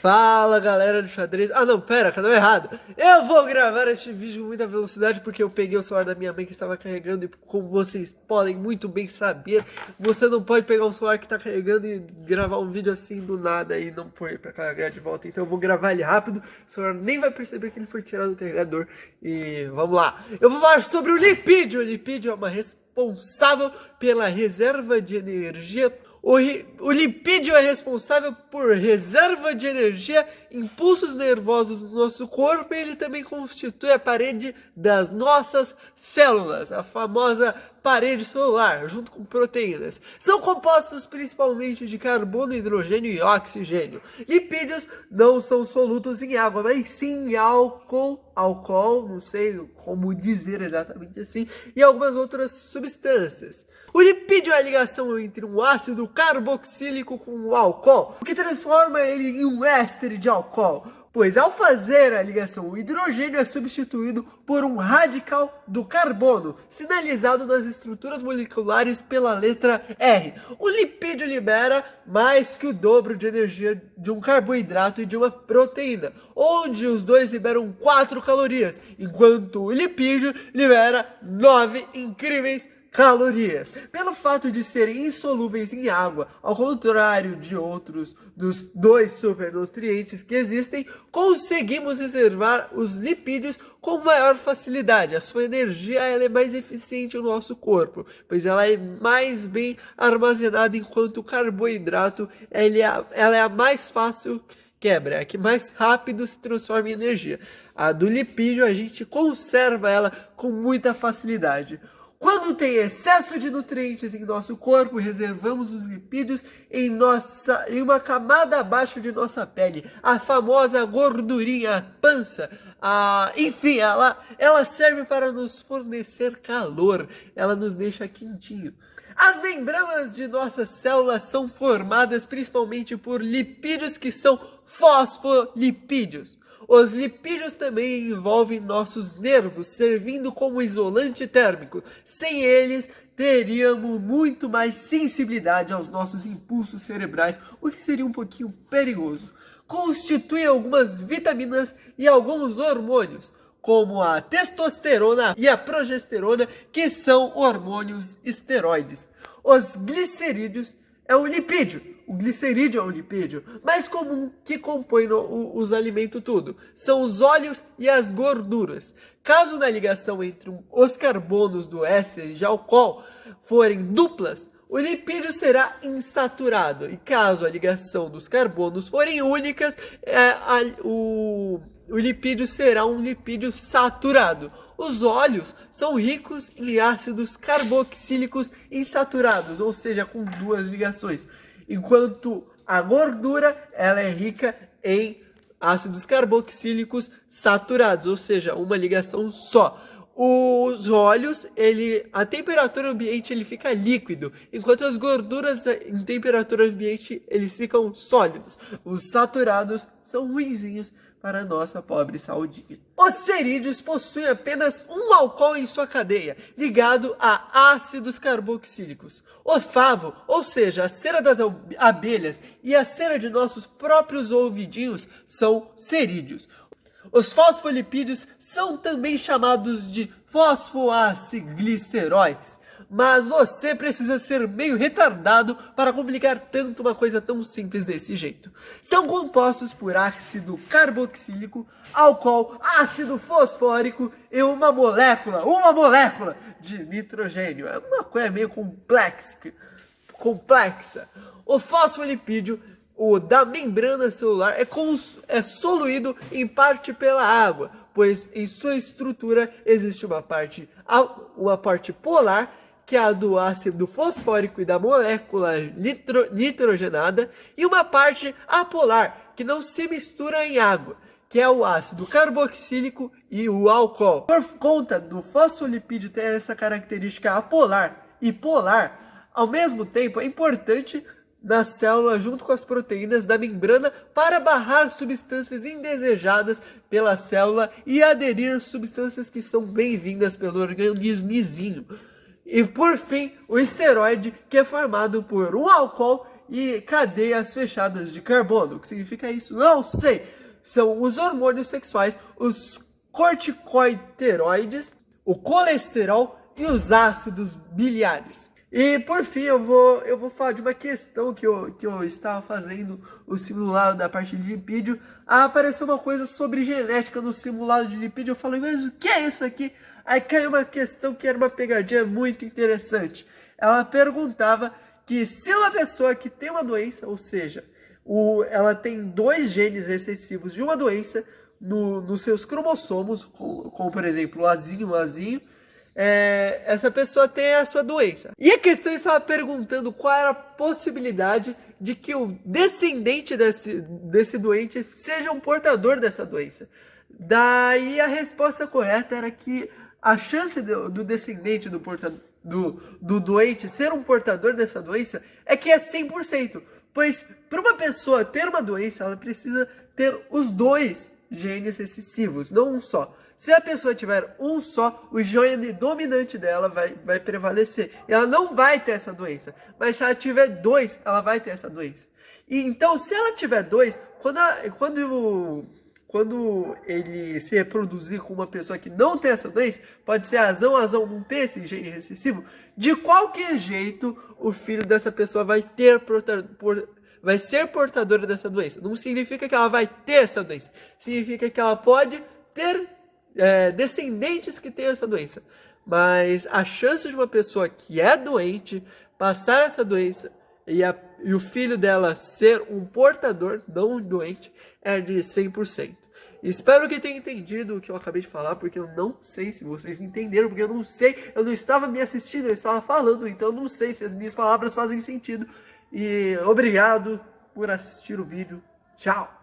Fala galera do xadrez. Ah não, pera, canal errado. Eu vou gravar este vídeo com muita velocidade porque eu peguei o celular da minha mãe que estava carregando. E como vocês podem muito bem saber, você não pode pegar um celular que está carregando e gravar um vídeo assim do nada e não pôr para carregar de volta. Então eu vou gravar ele rápido, o celular nem vai perceber que ele foi tirado do carregador. E vamos lá. Eu vou falar sobre o lipídio. O lipídio é uma responsável pela reserva de energia. O lipídio é responsável por reserva de energia, impulsos nervosos do nosso corpo, e ele também constitui a parede das nossas células, a famosa parede celular, junto com proteínas. São compostos principalmente de carbono, hidrogênio e oxigênio. Lipídios não são solutos em água, mas sim em álcool, não sei como dizer exatamente assim, e algumas outras substâncias. O lipídio é a ligação entre um ácido carboxílico com um álcool, o que transforma ele em um éster de álcool, pois ao fazer a ligação o hidrogênio é substituído por um radical do carbono, sinalizado nas estruturas moleculares pela letra R. O lipídio libera mais que o dobro de energia de um carboidrato e de uma proteína, onde os dois liberam 4 calorias, enquanto o lipídio libera 9 incríveis calorias. Pelo fato de serem insolúveis em água, ao contrário de outros dos 2 supernutrientes que existem, conseguimos reservar os lipídios com maior facilidade. A sua energia ela é mais eficiente no nosso corpo, pois ela é mais bem armazenada, enquanto o carboidrato ela é a mais fácil quebra, é a que mais rápido se transforma em energia. A do lipídio a gente conserva ela com muita facilidade. Quando tem excesso de nutrientes em nosso corpo, reservamos os lipídios em uma camada abaixo de nossa pele, a famosa gordurinha, a pança. Enfim, ela serve para nos fornecer calor, ela nos deixa quentinho. As membranas de nossas células são formadas principalmente por lipídios que são fosfolipídios. Os lipídios também envolvem nossos nervos, servindo como isolante térmico. Sem eles, teríamos muito mais sensibilidade aos nossos impulsos cerebrais, o que seria um pouquinho perigoso. Constituem algumas vitaminas e alguns hormônios, como a testosterona e a progesterona, que são hormônios esteroides. Os glicerídeos é um lipídio. O glicerídeo é um lipídio mais comum que compõe os alimentos tudo. São os óleos e as gorduras. Caso na ligação entre os carbonos do éster de álcool forem duplas, o lipídio será insaturado. E caso a ligação dos carbonos forem únicas, o lipídio será um lipídio saturado. Os óleos são ricos em ácidos carboxílicos insaturados, ou seja, com 2 ligações. Enquanto a gordura ela é rica em ácidos carboxílicos saturados, ou seja, uma ligação só. Os óleos, a temperatura ambiente ele fica líquido, enquanto as gorduras em temperatura ambiente eles ficam sólidos. Os saturados são ruinzinhos para a nossa pobre saúde. Os cerídeos possuem apenas um álcool em sua cadeia, ligado a ácidos carboxílicos. O favo, ou seja, a cera das abelhas e a cera de nossos próprios ouvidinhos, são cerídeos. Os fosfolipídios são também chamados de fosfoacigliceróis. Mas você precisa ser meio retardado para complicar tanto uma coisa tão simples desse jeito. São compostos por ácido carboxílico, álcool, ácido fosfórico e uma molécula de nitrogênio. É uma coisa meio complexa. O fosfolipídio, o da membrana celular, é soluído em parte pela água, pois em sua estrutura existe uma parte polar, que é a do ácido fosfórico e da molécula nitrogenada, e uma parte apolar, que não se mistura em água, que é o ácido carboxílico e o álcool. Por conta do fosfolipídio ter essa característica apolar e polar, ao mesmo tempo é importante na célula junto com as proteínas da membrana para barrar substâncias indesejadas pela célula e aderir às substâncias que são bem-vindas pelo organismozinho. E por fim, o esteroide, que é formado por um álcool e cadeias fechadas de carbono. O que significa isso? Não sei. São os hormônios sexuais, os corticosteroides, o colesterol e os ácidos biliares. E por fim eu vou falar de uma questão que eu estava fazendo o simulado da parte de lipídio. Apareceu uma coisa sobre genética no simulado de lipídio. Eu falei, mas o que é isso aqui? Aí caiu uma questão que era uma pegadinha muito interessante. Ela perguntava que se uma pessoa que tem uma doença, ou seja, ela tem 2 genes recessivos de uma doença nos seus cromossomos, como por exemplo o azinho, essa pessoa tem a sua doença. E a questão estava perguntando qual era a possibilidade de que o descendente desse doente seja um portador dessa doença. Daí a resposta correta era que a chance do descendente do doente ser um portador dessa doença é que é 100%. Pois para uma pessoa ter uma doença, ela precisa ter os 2 genes recessivos, não um só. Se a pessoa tiver um só, o gene dominante dela vai prevalecer. Ela não vai ter essa doença. Mas se ela tiver 2, ela vai ter essa doença. E então, se ela tiver 2, quando ele se reproduzir com uma pessoa que não tem essa doença, pode ser azão não ter esse gene recessivo, de qualquer jeito, o filho dessa pessoa vai ser portadora dessa doença. Não significa que ela vai ter essa doença. Significa que ela pode ter descendentes que tenham essa doença. Mas a chance de uma pessoa que é doente passar essa doença e o filho dela ser um portador, não um doente, é de 100%. Espero que tenha entendido o que eu acabei de falar, porque eu não sei se vocês me entenderam, porque eu não estava me assistindo, eu estava falando, então eu não sei se as minhas palavras fazem sentido. E obrigado por assistir o vídeo. Tchau!